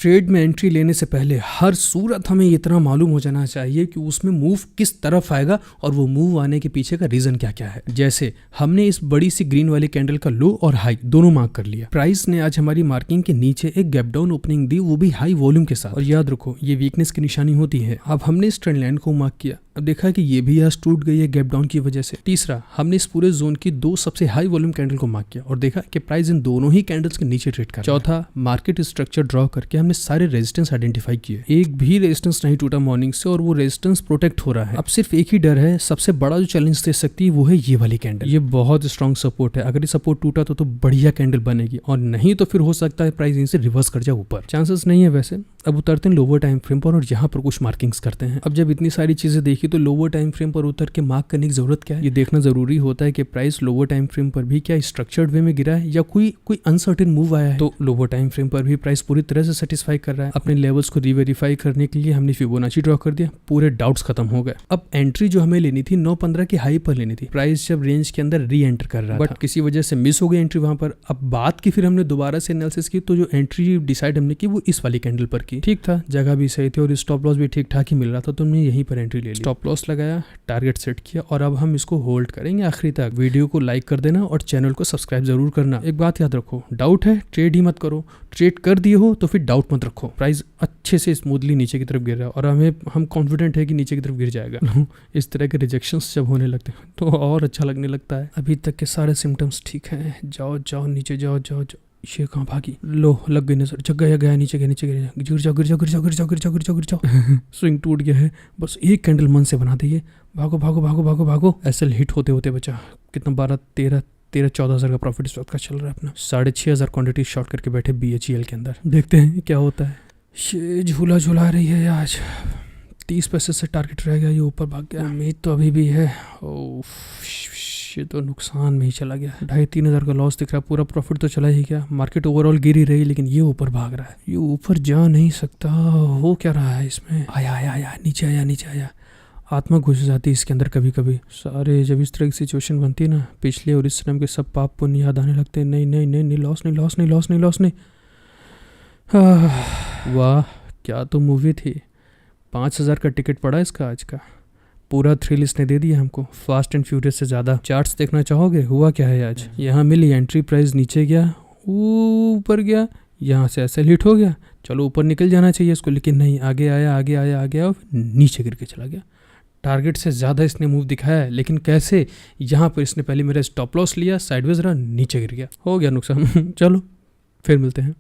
Trade में entry लेने से पहले हर सूरत हमें इतना मालूम हो जाना चाहिए कि उसमें मूव किस तरफ आएगा और वो मूव आने के पीछे का रीजन क्या क्या है। जैसे हमने इस बड़ी सी ग्रीन वाली कैंडल का लो और हाई दोनों मार्क कर लिया। प्राइस ने आज हमारी मार्किंग के नीचे एक गैप डाउन ओपनिंग दी, वो भी हाई वॉल्यूम के साथ। और याद रखो ये वीकनेस की निशानी होती है। अब हमने इस ट्रेंड लाइन को मार्क किया, अब देखा कि ये भी आज टूट गई है गैप डाउन की वजह से। तीसरा, हमने इस पूरे जोन की दो सबसे हाई वॉल्यूम कैंडल को मार्क किया और देखा कि प्राइस इन दोनों ही कैंडल्स के नीचे ट्रेड कर। चौथा, मार्केट स्ट्रक्चर ड्रॉ करके हमने सारे रेजिस्टेंस आइडेंटिफाई किए। एक भी रेजिस्टेंस नहीं टूटा मॉर्निंग से और वो रेजिस्टेंस प्रोटेक्ट हो रहा है। अब सिर्फ एक ही डर है, सबसे बड़ा जो चैलेंज दे सकती है वो है ये वाली कैंडल। ये बहुत स्ट्रॉन्ग सपोर्ट है, अगर ये सपोर्ट टूटा तो बढ़िया कैंडल बनेगी और नहीं तो फिर हो सकता है प्राइस इनसे रिवर्स कर जाए ऊपर। चांसेस नहीं है वैसे। अब उतरते हैं लोअर टाइम फ्रेम पर और यहाँ पर कुछ मार्किंग्स करते हैं। अब जब इतनी सारी चीजें देखी तो लोअर टाइम फ्रेम पर उतर के मार्क करने की जरूरत क्या है, ये देखना जरूरी होता है कि प्राइस लोअर टाइम फ्रेम पर भी क्या स्ट्रक्चर्ड वे में गिरा है या कोई अनसर्टेन मूव आया है। तो लोअर टाइम फ्रेम पर भी प्राइस पूरी तरह से सेटिस्फाई कर रहा है। अपने लेवल्स को रीवेरीफाई करने के लिए हमने फिबोनाची ड्रॉ कर दिया, पूरे डाउट्स खत्म हो गए। अब एंट्री जो हमें लेनी थी 9.15 की हाई पर लेनी थी। प्राइस जब रेंज के अंदर री एंटर कर रहा था बट किसी वजह से मिस हो गई एंट्री वहां पर। अब बात की फिर हमने दोबारा से एनालिसिस की तो जो एंट्री डिसाइड हमने की वो इस वाली कैंडल पर की। ठीक था, जगह भी सही थी और स्टॉप लॉस भी ठीक ठाक ही मिल रहा था, तो हमने यहीं पर एंट्री ले ली। स्टॉप लॉस लगाया, टारगेट सेट किया और अब हम इसको होल्ड करेंगे आखिरी तक। वीडियो को लाइक कर देना और चैनल को सब्सक्राइब जरूर करना। एक बात याद रखो, डाउट है ट्रेड ही मत करो। ट्रेड कर दिए हो तो फिर डाउट मत रखो। प्राइस अच्छे से स्मूथली नीचे की तरफ गिर रहा है और हम कॉन्फिडेंट है कि नीचे की तरफ गिर जाएगा। इस तरह के रिजेक्शंस जब होने लगते हैं तो और अच्छा लगने लगता है। अभी तक के सारे सिम्टम्स ठीक है। जाओ जाओ नीचे जाओ जाओ जाओ। ये कहाँ भागी? लो लग गई नजर, जग गया नीचे गया नीचे गया। गिर जाओ गिर जाओ गिर जाओ गिर जाओ गिर जाओ गिर जाओ गिर जाओ। स्विंग टूट गया है, बस एक कैंडल मन से बना दीजिए। भागो भागो भागो भागो भागो। एसएल हिट होते होते बचा कितना 12-13-14 हज़ार का प्रॉफिट इस वक्त का चल रहा है अपना। 6,500 क्वांटिटी शॉर्ट करके बैठे BHEL के अंदर। देखते हैं क्या होता है। ये झूला झूला रही है आज। 30 पैसे से टारगेट रह गया, ये ऊपर भाग गया। उम्मीद तो अभी भी है। ये तो नुकसान में ही चला गया। 2,500-3 हज़ार का लॉस दिख रहा है। पूरा प्रॉफिट तो चला ही गया। मार्केट ओवरऑल गिर ही रही लेकिन ये ऊपर भाग रहा है। ये ऊपर जा नहीं सकता। हो क्या रहा है इसमें? आया नीचे आया। आत्मा घुस जाती है इसके अंदर कभी कभी। सारे जब इस तरह की सिचुएशन बनती है ना, पिछले और इस टाइम के सब पाप पुण्य याद आने लगते हैं। नहीं लॉस नहीं। वाह क्या तो मूवी थी। 5,000 का टिकट पड़ा इसका आज का। पूरा थ्रिल इसने दे दिया हमको, फास्ट एंड फ्यूरियस से ज़्यादा। चार्ट्स देखना चाहोगे? हुआ क्या है आज? यहाँ मिली एंट्री, प्राइस नीचे गया, ऊपर गया, यहाँ से ऐसे हिट हो गया। चलो ऊपर निकल जाना चाहिए इसको, लेकिन नहीं, आगे आया और नीचे गिर के चला गया। टारगेट से ज़्यादा इसने मूव दिखाया है, लेकिन कैसे? यहाँ पर इसने पहले मेरा स्टॉप लॉस लिया, साइडवेज रहा, नीचे गिर गया, हो गया नुकसान। चलो फिर मिलते हैं।